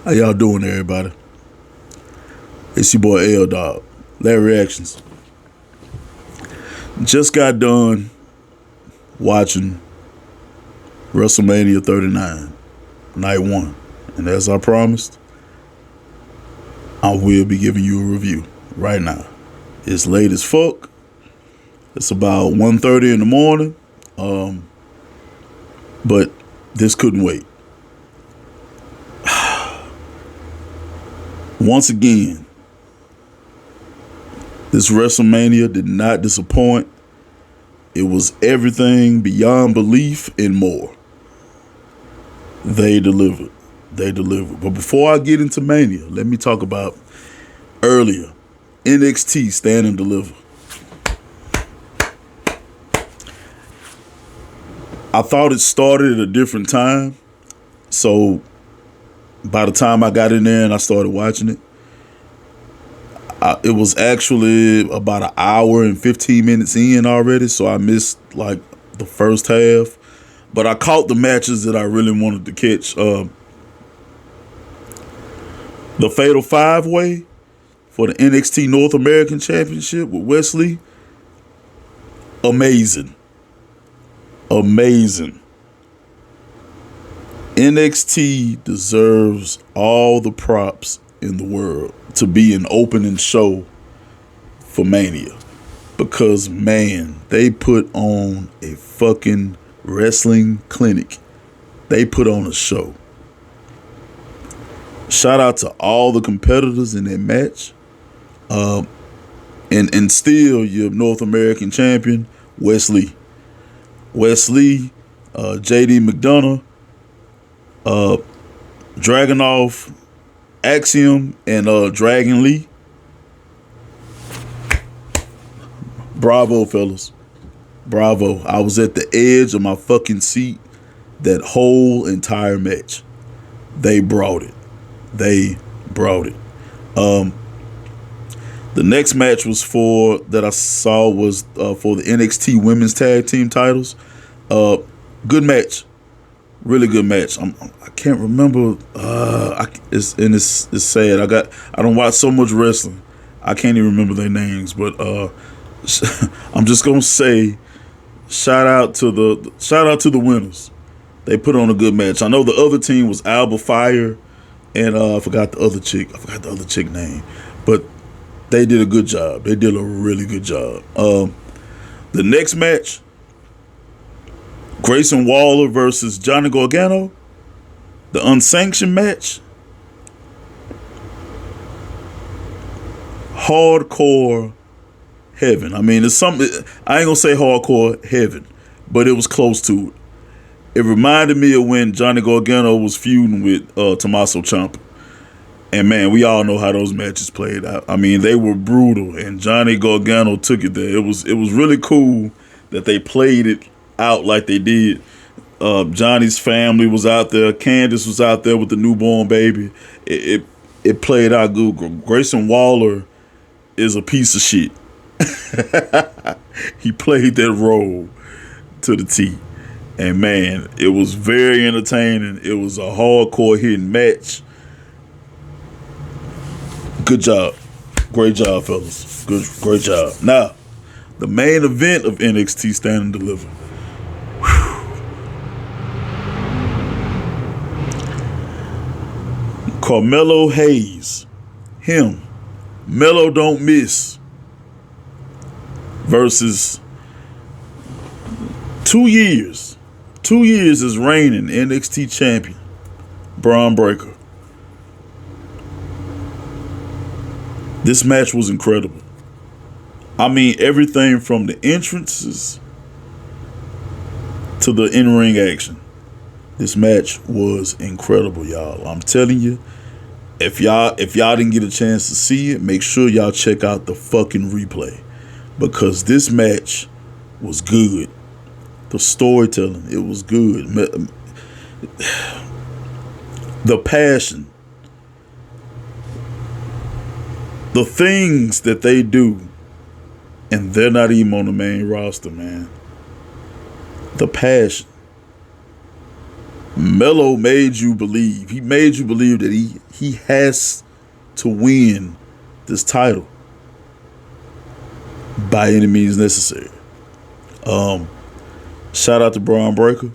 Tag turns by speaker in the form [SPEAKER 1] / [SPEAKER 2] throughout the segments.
[SPEAKER 1] How y'all doing, everybody? It's your boy L Dog. Larry Reactions. Just got done watching Wrestlemania 39, night one. And as I promised, I will be giving you a review right now. It's late as fuck. It's about 1:30 in the morning. But this couldn't wait. Once again, this WrestleMania did not disappoint. It was everything beyond belief and more. They delivered. They delivered. But before I get into Mania, let me talk about earlier. NXT Stand and Deliver. I thought it started at a different time. So by the time I got in there and I started watching it, it was actually about an hour and 15 minutes in already. So I missed like the first half. But I caught the matches that I really wanted to catch. The Fatal 5-Way for the NXT North American Championship with Wesley. Amazing. Amazing. NXT deserves all the props in the world to be an opening show for Mania. Because, man, they put on a fucking wrestling clinic. They put on a show. Shout out to all the competitors in that match. And still your North American champion, Wesley. Wesley, JD McDonough, Dragunov, Axiom, and Dragon Lee. Bravo, fellas. Bravo. I was at the edge of my fucking seat that whole entire match. They brought it. They brought it. The next match was for the NXT Women's Tag Team titles. Good match. Really good match. I can't remember. It's sad. I don't watch so much wrestling. I can't even remember their names. But I'm just gonna say, shout out to the winners. They put on a good match. I know the other team was Alba Fire, and I forgot the other chick name, but they did a good job. They did a really good job. The next match, Grayson Waller versus Johnny Gargano, the unsanctioned match. Hardcore heaven. I mean, it's something. I ain't gonna say hardcore heaven, but it was close to it. It reminded me of when Johnny Gargano was feuding with Tommaso Ciampa. And man, we all know how those matches played out. I mean, they were brutal, and Johnny Gargano took it there. It was really cool that they played it out like they did. Johnny's family was out there. Candace was out there with the newborn baby. It played out good. Grayson Waller is a piece of shit. He played that role to the T. And man, it was very entertaining. It was a hardcore hitting match. Good job. Great job, fellas. Great job. Now, the main event of NXT Stand and Deliver. Carmelo Hayes. Him. Melo Don't Miss. Versus 2 years. 2 years as reigning NXT champion. Braun Breaker. This match was incredible. I mean, everything from the entrances to the in-ring action. This match was incredible, y'all. I'm telling you, if y'all didn't get a chance to see it, make sure y'all check out the fucking replay, because this match was good. The storytelling, it was good. The passion. The things that they do, and they're not even on the main roster, man. The passion. Melo made you believe. He made you believe that he has to win this title by any means necessary. Shout out to Braun Breaker.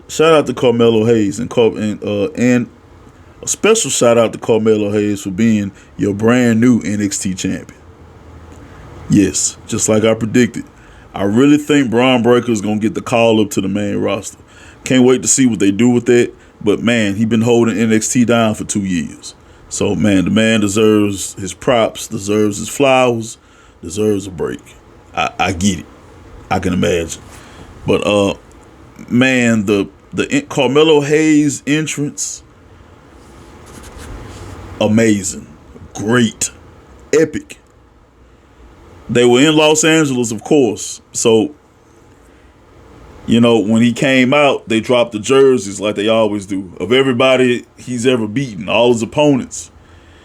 [SPEAKER 1] Shout out to Carmelo Hayes and a special shout out to Carmelo Hayes for being your brand new NXT champion. Yes, just like I predicted. I really think Braun Breaker is going to get the call up to the main roster. Can't wait to see what they do with that. But man, he been holding NXT down for 2 years. So man, the man deserves his props, deserves his flowers, deserves a break. I get it. I can imagine. But man, the Carmelo Hayes entrance, amazing, great, epic. They were in Los Angeles, of course. So, you know, when he came out, they dropped the jerseys like they always do of everybody he's ever beaten, all his opponents.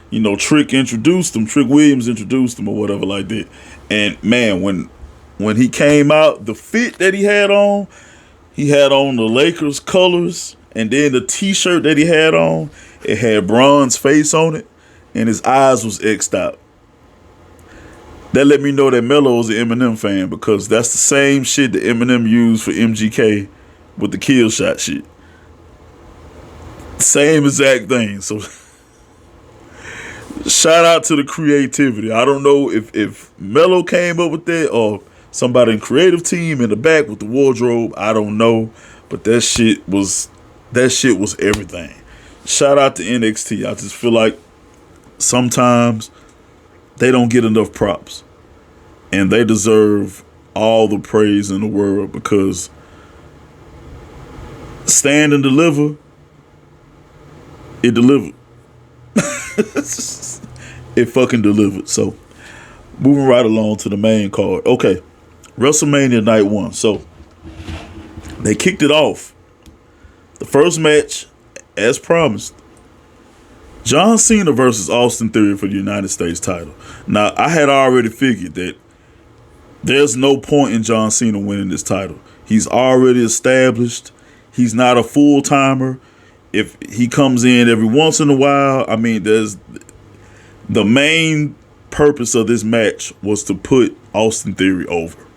[SPEAKER 1] You know, Trick Williams introduced him or whatever like that. And man, when he came out, the fit that he had on the Lakers colors, and then the t-shirt that he had on, it had Braun's face on it, and his eyes was X'd out. That let me know that Melo is an Eminem fan, because that's the same shit that Eminem used for MGK with the kill shot shit. Same exact thing. So shout out to the creativity. I don't know if Melo came up with that or somebody in creative team in the back with the wardrobe. I don't know, but that shit was everything. Shout out to NXT. I just feel like sometimes they don't get enough props, and they deserve all the praise in the world, because Stand and Deliver, it delivered. It fucking delivered. So moving right along to the main card. Okay, WrestleMania Night 1. So they kicked it off. The first match, as promised, John Cena versus Austin Theory for the United States title. Now, I had already figured that there's no point in John Cena winning this title. He's already established. He's not a full-timer. If he comes in every once in a while, I mean, there's the main purpose of this match was to put Austin Theory over.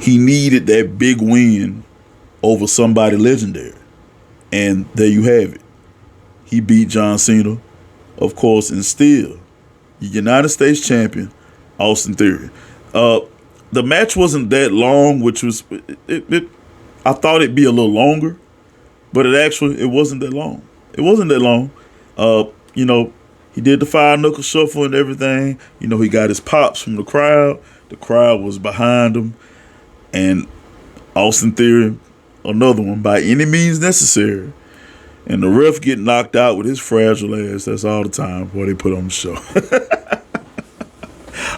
[SPEAKER 1] He needed that big win over somebody legendary. And there you have it. He beat John Cena, of course, and still United States champion, Austin Theory. The match wasn't that long, which was, I thought it'd be a little longer, but it wasn't that long. It wasn't that long. You know, he did the 5-knuckle shuffle and everything. You know, he got his pops from the crowd. The crowd was behind him. And Austin Theory, another one, by any means necessary. And the ref get knocked out with his fragile ass. That's all the time before they put on the show.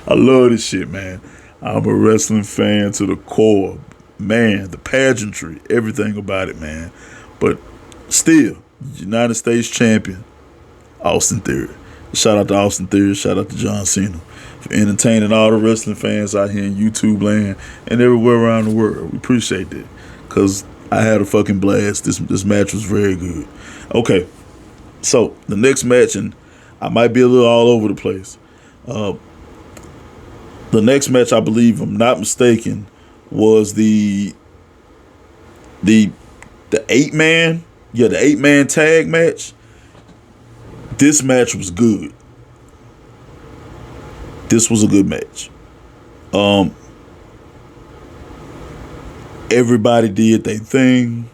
[SPEAKER 1] I love this shit, man. I'm a wrestling fan to the core. Man, the pageantry, everything about it, man. But still, United States champion, Austin Theory. Shout out to Austin Theory. Shout out to John Cena for entertaining all the wrestling fans out here in YouTube land and everywhere around the world. We appreciate that, because I had a fucking blast. This match was very good. Okay, so the next match, and I might be a little all over the place. The next match, I believe, if I'm not mistaken, was the 8-man, the 8-man tag match. This match was good. This was a good match. Everybody did their thing.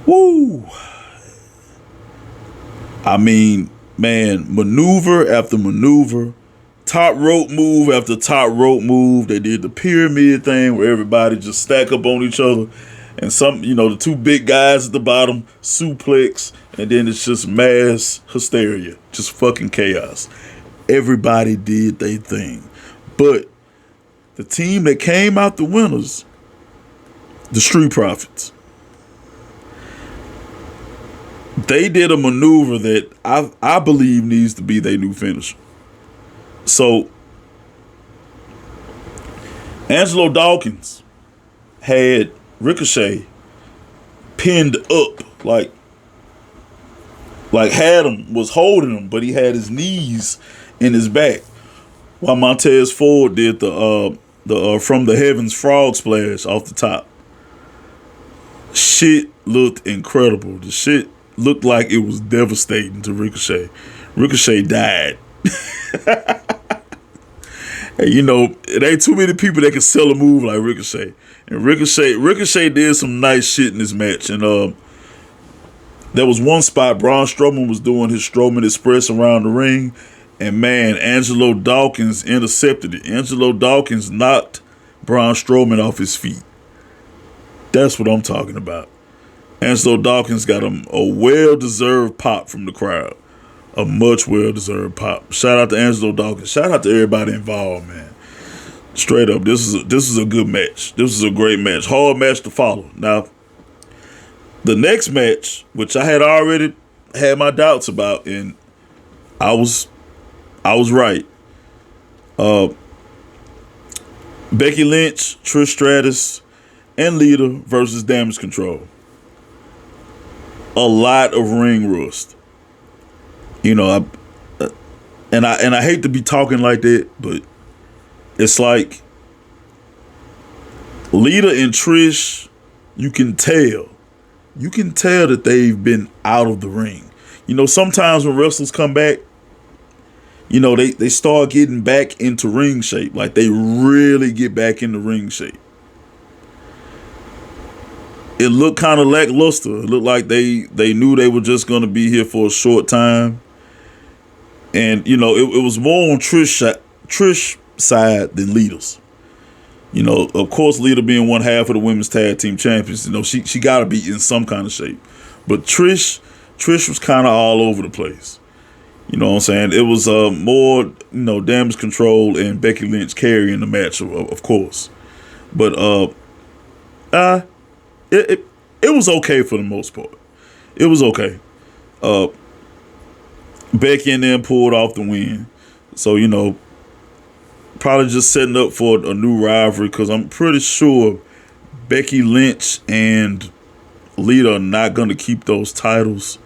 [SPEAKER 1] Woo! I mean, man, maneuver after maneuver, top rope move after top rope move. They did the pyramid thing where everybody just stack up on each other, and the two big guys at the bottom suplex, and then it's just mass hysteria, just fucking chaos. Everybody did their thing. But the team that came out the winners, the Street Profits, they did a maneuver that I believe needs to be their new finisher. So, Angelo Dawkins had Ricochet pinned up, like had him, was holding him, but he had his knees in his back. While Montez Ford did the From the Heavens frog splash off the top. Shit looked incredible. The shit looked like it was devastating to Ricochet. Ricochet died. And you know, it ain't too many people that can sell a move like Ricochet. And Ricochet did some nice shit in this match. And there was one spot Braun Strowman was doing his Strowman Express around the ring. And man, Angelo Dawkins intercepted it. Angelo Dawkins knocked Braun Strowman off his feet. That's what I'm talking about. Angelo Dawkins got a well-deserved pop from the crowd. A much well-deserved pop. Shout out to Angelo Dawkins. Shout out to everybody involved, man. Straight up, this is a good match. This is a great match. Hard match to follow. Now, the next match, which I had already had my doubts about, and I was right. Becky Lynch, Trish Stratus, and Lita versus Damage Control. A lot of ring rust. You know, I hate to be talking like that, but it's like Lita and Trish, you can tell that they've been out of the ring. You know, sometimes when wrestlers come back, you know, they start getting back into ring shape. Like, they really get back into ring shape. It looked kind of lackluster. It looked like they knew they were just going to be here for a short time. And, you know, it was more on Trish side than Lita's. You know, of course, Lita being one half of the women's tag team champions, you know, she got to be in some kind of shape. But Trish was kind of all over the place. You know what I'm saying? It was more, you know, Damage Control and Becky Lynch carrying the match, of course. But it was okay for the most part. It was okay. Becky and them pulled off the win. So, you know, probably just setting up for a new rivalry, because I'm pretty sure Becky Lynch and Lita are not going to keep those titles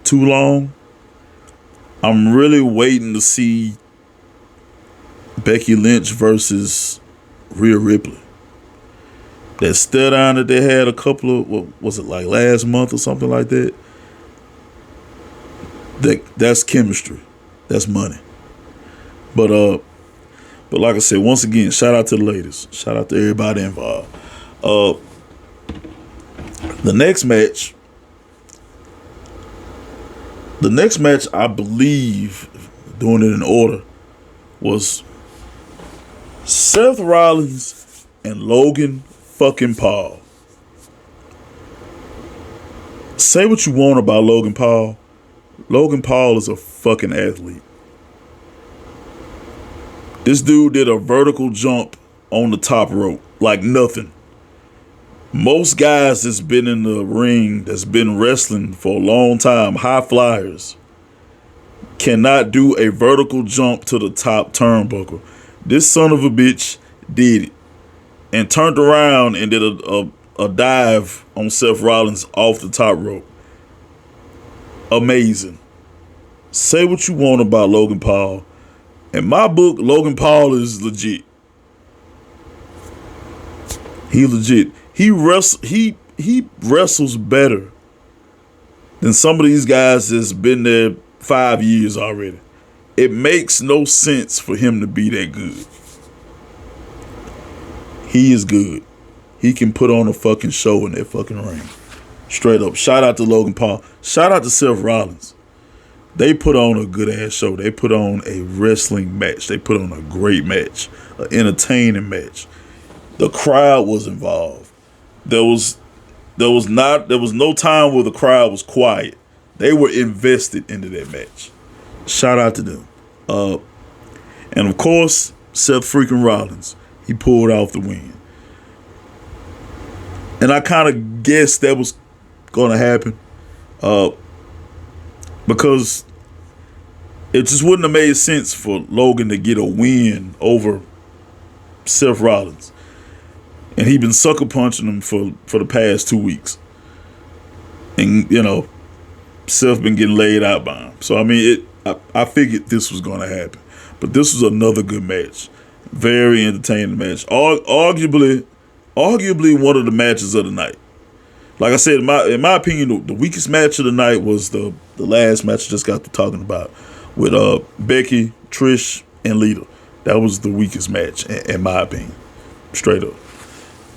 [SPEAKER 1] too long. I'm really waiting to see Becky Lynch versus Rhea Ripley. That stare down that they had a couple of, what was it, like last month or something like that? That's chemistry. That's money. But like I said, once again, shout out to the ladies. Shout out to everybody involved. The next match, I believe, doing it in order, was Seth Rollins and Logan fucking Paul. Say what you want about Logan Paul. Logan Paul is a fucking athlete. This dude did a vertical jump on the top rope like nothing. Most guys that's been in the ring, that's been wrestling for a long time, high flyers, cannot do a vertical jump to the top turnbuckle. This son of a bitch did it and turned around and did a dive on Seth Rollins off the top rope. Amazing. Say what you want about Logan Paul. In my book, Logan Paul is legit. He legit. He wrestles better than some of these guys that's been there 5 years already. It makes no sense for him to be that good. He is good. He can put on a fucking show in that fucking ring. Straight up. Shout out to Logan Paul. Shout out to Seth Rollins. They put on a good ass show. They put on a wrestling match. They put on a great match. An entertaining match. The crowd was involved. There was no time where the crowd was quiet. They were invested into that match. Shout out to them. And of course, Seth freaking Rollins. He pulled off the win. And I kind of guessed that was going to happen. Because it just wouldn't have made sense for Logan to get a win over Seth Rollins. And he's been sucker punching him for the past 2 weeks. and Seth been getting laid out by him. So I mean, I figured this was gonna happen, but this was another good match, very entertaining match. Arguably one of the matches of the night. Like I said, in my opinion, the weakest match of the night was the last match I just got to talking about with Becky, Trish, and Lita. That was the weakest match in my opinion, straight up.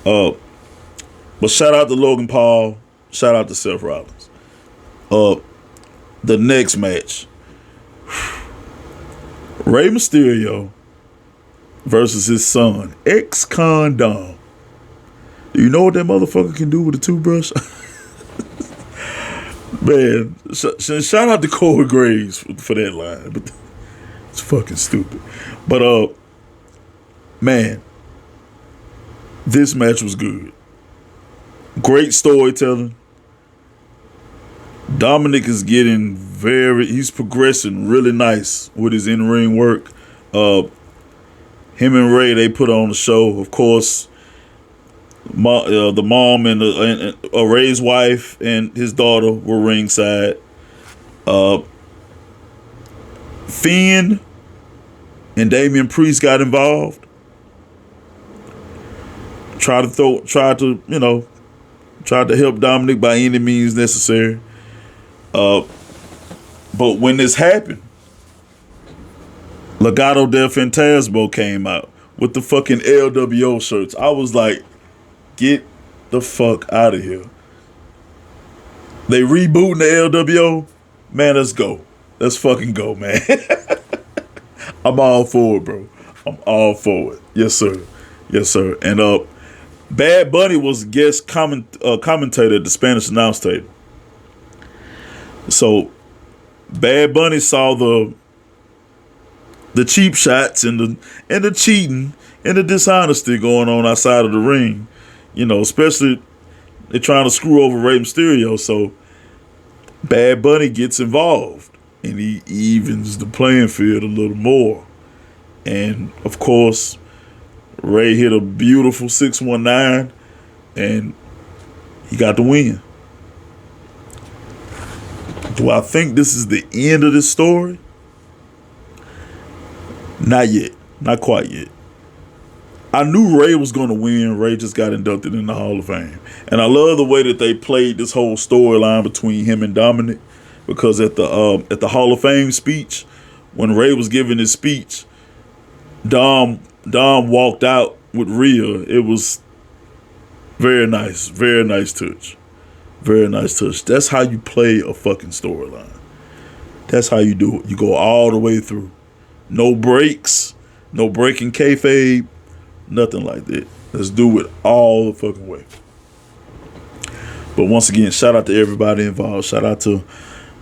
[SPEAKER 1] But shout out to Logan Paul, shout out to Seth Rollins. The next match, Rey Mysterio versus his son, ex-con Dom. Do you know what that motherfucker can do with a toothbrush? Man, shout out to Corey Graves for that line, but it's fucking stupid. But man, this match was good. Great storytelling. Dominic is he's progressing really nice with his in-ring work. Him and Ray, they put on the show. Of course, the mom and Ray's wife and his daughter were ringside. Finn and Damian Priest got involved. Tried to help Dominic by any means necessary. But when this happened, Legado del Fantasma came out with the fucking LWO shirts. I was like, get the fuck out of here. They rebooting the LWO? Man, let's go. Let's fucking go, man. I'm all for it, bro. I'm all for it. Yes, sir. Yes, sir. And Bad Bunny was guest commentator at the Spanish announce table. So Bad Bunny saw the cheap shots and the cheating and the dishonesty going on outside of the ring. Especially they're trying to screw over Rey Mysterio. So Bad Bunny gets involved and he evens the playing field a little more. And of course, Ray hit a beautiful 619 and he got the win. Do I think this is the end of this story? Not yet. Not quite yet. I knew Ray was going to win. Ray just got inducted in the Hall of Fame. And I love the way that they played this whole storyline between him and Dominic, because at the Hall of Fame speech, when Ray was giving his speech, Dom walked out with Rhea. It was very nice. Very nice touch. Very nice touch. That's how you play a fucking storyline. That's how you do it. You go all the way through. No breaks. No breaking kayfabe. Nothing like that. Let's do it all the fucking way. But once again, shout out to everybody involved. Shout out to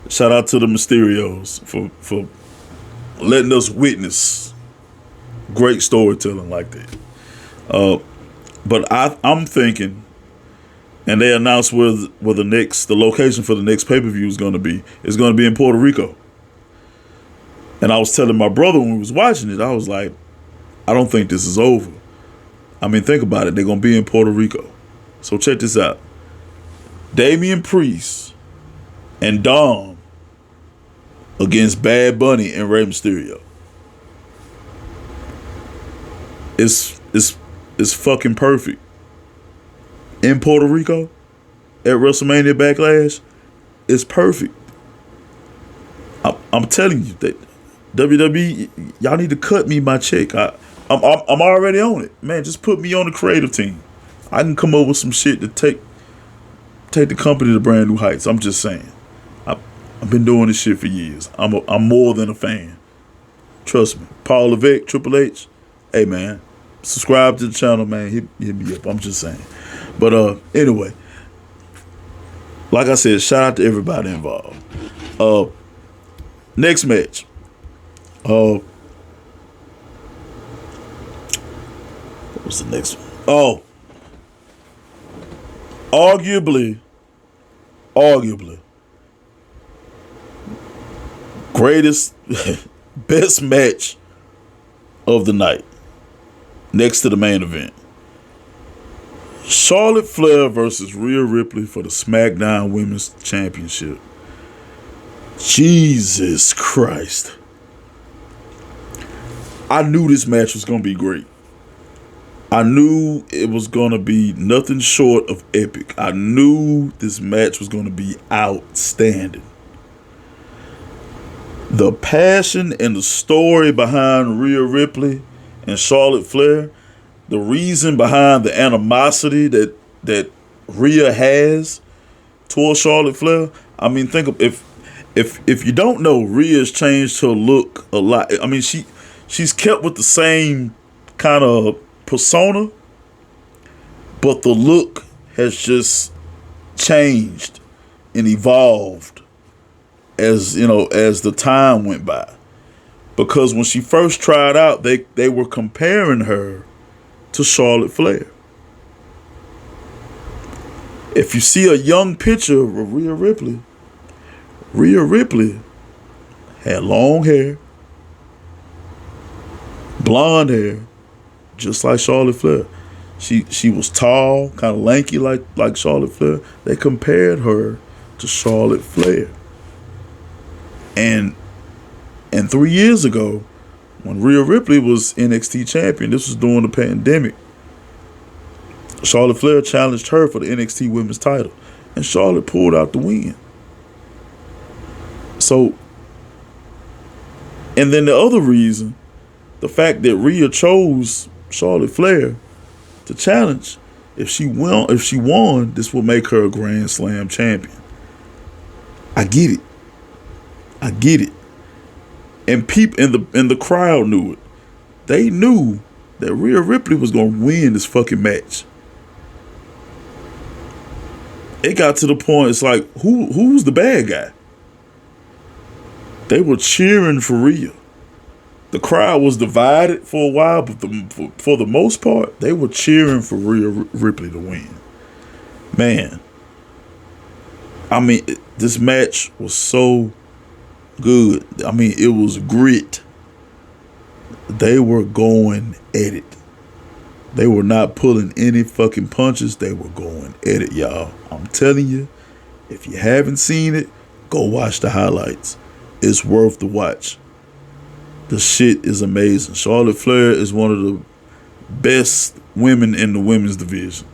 [SPEAKER 1] the Mysterios for letting us witness great storytelling like that. But I'm thinking, and they announced where the location for the next pay-per-view is going to be. It's going to be in Puerto Rico. And I was telling my brother when we was watching it, I was like, I don't think this is over. I mean, think about it. They're going to be in Puerto Rico. So check this out. Damian Priest and Dom against Bad Bunny and Rey Mysterio. It's fucking perfect. In Puerto Rico, at WrestleMania Backlash, it's perfect. I'm telling you that WWE, y'all need to cut me my check. I'm already on it, man. Just put me on the creative team. I can come up with some shit to take the company to brand new heights. I'm just saying. I've been doing this shit for years. I'm more than a fan. Trust me. Paul Levesque, Triple H. Hey man, subscribe to the channel, man. Hit me up. I'm just saying. But anyway, like I said, shout out to everybody involved. Next match. What was the next one? Oh, arguably, greatest, best match of the night, next to the main event. Charlotte Flair versus Rhea Ripley for the Smackdown Women's Championship. Jesus Christ. I knew this match was going to be great. I knew it was going to be nothing short of epic. I knew this match was going to be outstanding. The passion and the story behind Rhea Ripley and Charlotte Flair, the reason behind the animosity that Rhea has towards Charlotte Flair. I mean, think of if you don't know, Rhea's changed her look a lot. I mean, she's kept with the same kind of persona, but the look has just changed and evolved as the time went by. Because when she first tried out, they were comparing her to Charlotte Flair. If you see a young picture of Rhea Ripley had long hair, blonde hair, just like Charlotte Flair. She was tall, kind of lanky like Charlotte Flair. They compared her to Charlotte Flair. And 3 years ago, when Rhea Ripley was NXT champion, this was during the pandemic, Charlotte Flair challenged her for the NXT Women's title, and Charlotte pulled out the win. So, and then the other reason, the fact that Rhea chose Charlotte Flair to challenge, if she won, this will make her a Grand Slam champion. I get it. And people in the crowd knew it. They knew that Rhea Ripley was gonna win this fucking match. It got to the point, it's like, who's the bad guy? They were cheering for Rhea. The crowd was divided for a while, but for the most part, they were cheering for Rhea Ripley to win. Man, I mean, this match was so good. I mean, it was grit. They were going at it. They were not pulling any fucking punches. They were going at it, y'all. I'm telling you, if you haven't seen it, go watch the highlights. It's worth the watch. The shit is amazing. Charlotte Flair is one of the best women in the women's division.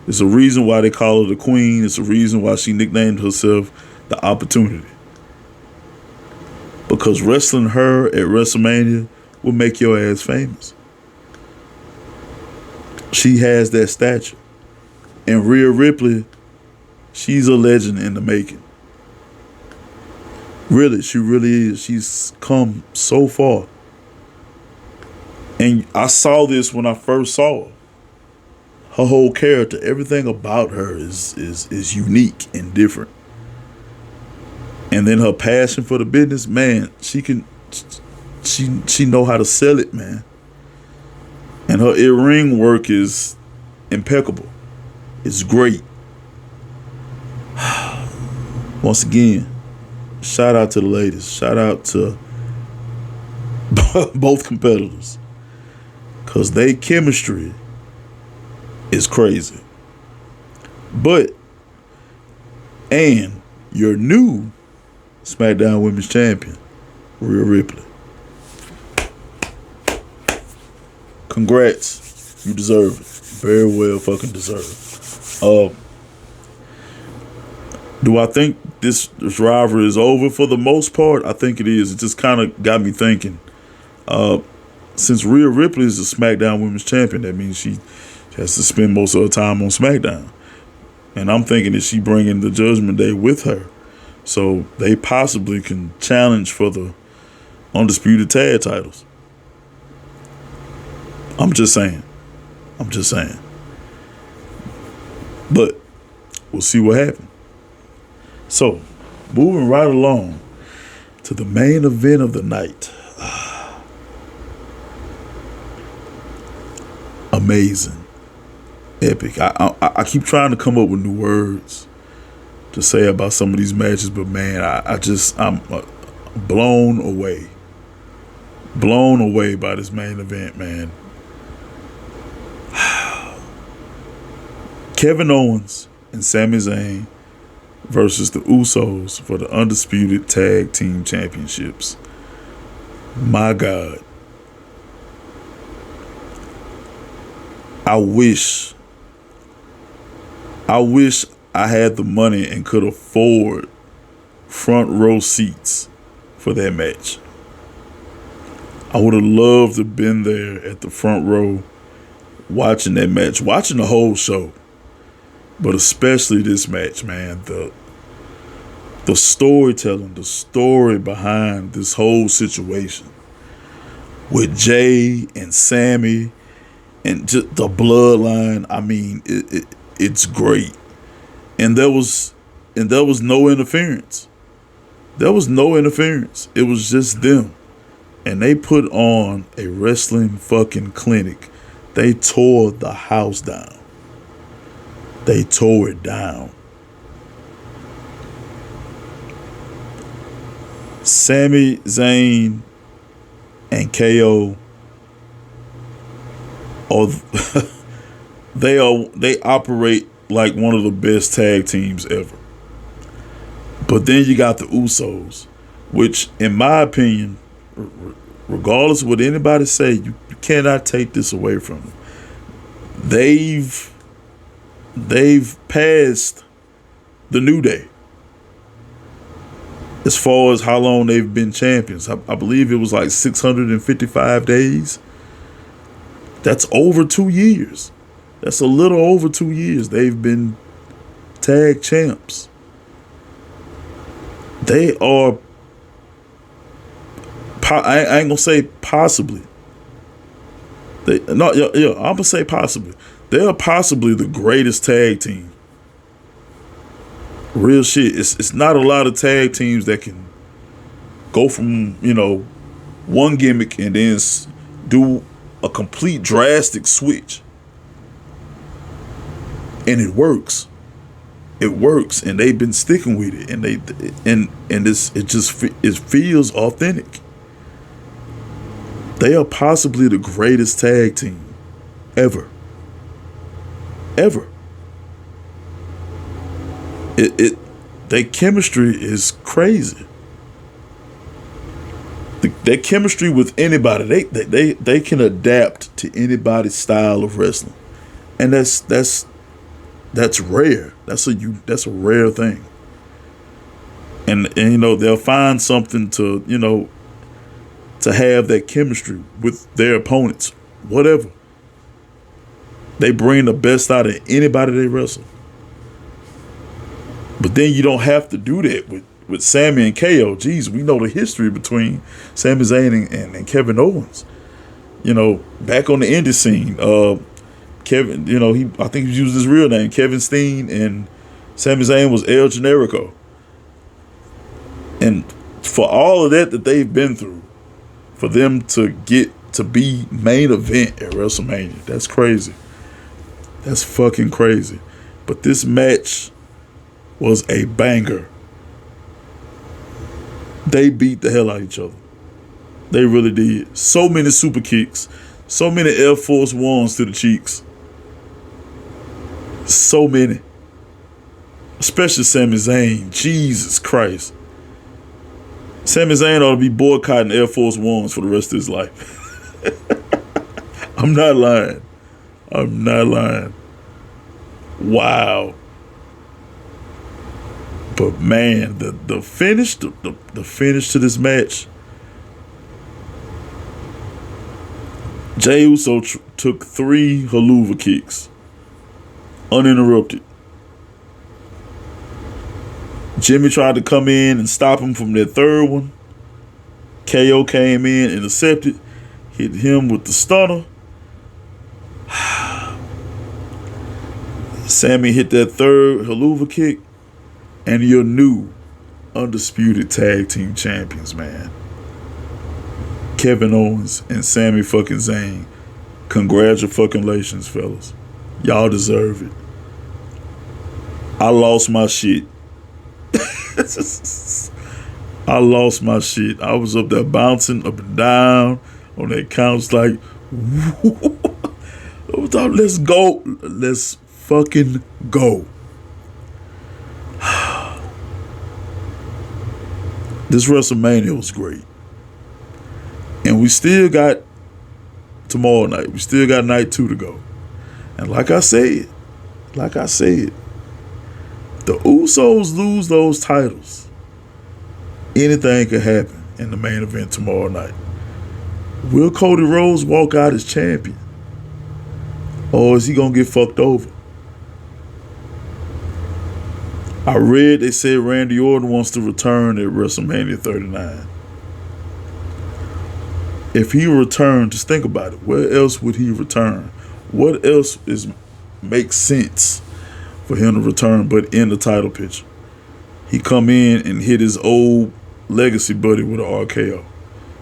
[SPEAKER 1] There's a reason why they call her the queen. It's a reason why she nicknamed herself the Opportunity. Because wrestling her at WrestleMania will make your ass famous. She has that stature. And Rhea Ripley, she's a legend in the making. Really, she really is. She's come so far. And I saw this when I first saw her. Her whole character, everything about her is unique and different. And then her passion for the business, man, she know how to sell it, man. And her in-ring work is impeccable. It's great. Once again, shout out to the ladies. Shout out to both competitors. Because their chemistry is crazy. And your new Smackdown Women's Champion, Rhea Ripley. Congrats. You deserve it. Very well fucking deserved. Do I think this rivalry is over? For the most part, I think it is. It just kind of got me thinking. Since Rhea Ripley is the SmackDown Women's Champion, that means she has to spend most of her time on SmackDown. And I'm thinking that she bringing the Judgment Day with her. So they possibly can challenge for the Undisputed Tag titles. I'm just saying. But we'll see what happens. So, moving right along to the main event of the night. Amazing. Epic. I keep trying to come up with new words to say about some of these matches, but man, I'm blown away. Blown away by this main event, man. Kevin Owens and Sami Zayn versus the Usos for the Undisputed Tag Team Championships. My God. I wish I had the money and could afford front row seats for that match. I would have loved to have been there at the front row watching that match, watching the whole show, but especially this match, man. The storytelling, the story behind this whole situation with Jay and Sami and just the bloodline. I mean, it's great, and there was no interference. There was no interference. It was just them. And they put on a wrestling fucking clinic. They tore the house down. They tore it down. Sami, Zayn, and KO are they operate like one of the best tag teams ever. But then you got the Usos, which, in my opinion, regardless of what anybody say, you cannot take this away from them. They've passed the New Day as far as how long they've been champions. I believe it was like 655 days. That's over 2 years. That's a little over 2 years they've been tag champs. They are, I ain't gonna say possibly. I'm gonna say possibly. They are possibly the greatest tag team. Real shit. It's not a lot of tag teams that can go from, one gimmick and then do a complete drastic switch. And it works. It works, and they've been sticking with it, and it feels authentic. They are possibly the greatest tag team ever. Ever. Their chemistry is crazy. Their chemistry with anybody, they can adapt to anybody's style of wrestling, and that's rare. That's a rare thing. And they'll find something to have that chemistry with their opponents. Whatever. They bring the best out of anybody they wrestle. But then you don't have to do that with Sami and KO. Jeez, we know the history between Sami Zayn and Kevin Owens. Back on the indie scene, Kevin, I think he used his real name, Kevin Steen, and Sami Zayn was El Generico. And for all of that they've been through, for them to get to be main event at WrestleMania, that's crazy. That's fucking crazy. But this match was a banger. They beat the hell out of each other. They really did. So many super kicks, so many Air Force Ones to the cheeks. So many. Especially Sami Zayn. Jesus Christ. Sami Zayn ought to be boycotting Air Force Ones for the rest of his life. I'm not lying. Wow. But man, the finish to this match. Jey Uso took 3 haluva kicks, uninterrupted. Jimmy tried to come in and stop him from that third one. KO came in, intercepted, hit him with the stunner. Sami hit that third haluva kick, and your new undisputed tag team champions, man. Kevin Owens and Sami fucking Zayn. Congratulations, fellas. Y'all deserve it. I lost my shit. I lost my shit. I was up there bouncing up and down on that couch like, let's go. Let's fucking go. This WrestleMania was great. And we still got tomorrow night. We still got night 2 to go. And like I said, the Usos lose those titles, anything could happen in the main event tomorrow night. Will Cody Rhodes walk out as champion? Or is he going to get fucked over? I read they said Randy Orton wants to return at WrestleMania 39. If he returned, just think about it. Where else would he return? What else makes sense for him to return but in the title picture? He come in and hit his old legacy buddy with an RKO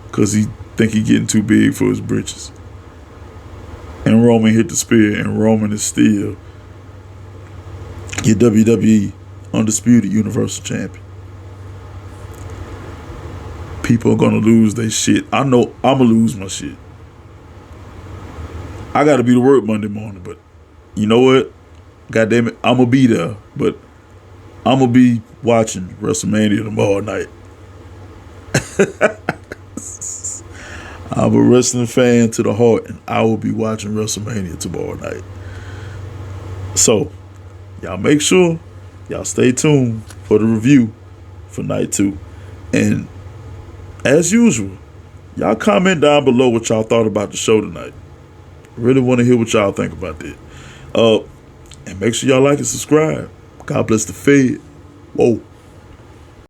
[SPEAKER 1] because he think he getting too big for his britches. And Roman hit the spear, and Roman is still your WWE Undisputed Universal Champion. People are gonna lose their shit. I know I'm gonna lose my shit. I gotta be to work Monday morning, but you know what? God damn it, I'm gonna be there, but I'm gonna be watching WrestleMania tomorrow night. I'm a wrestling fan to the heart, and I will be watching WrestleMania tomorrow night. So, y'all make sure y'all stay tuned for the review for night 2. And as usual, y'all comment down below what y'all thought about the show tonight. Really want to hear what y'all think about that. And make sure y'all like and subscribe. God bless the Fed. Whoa.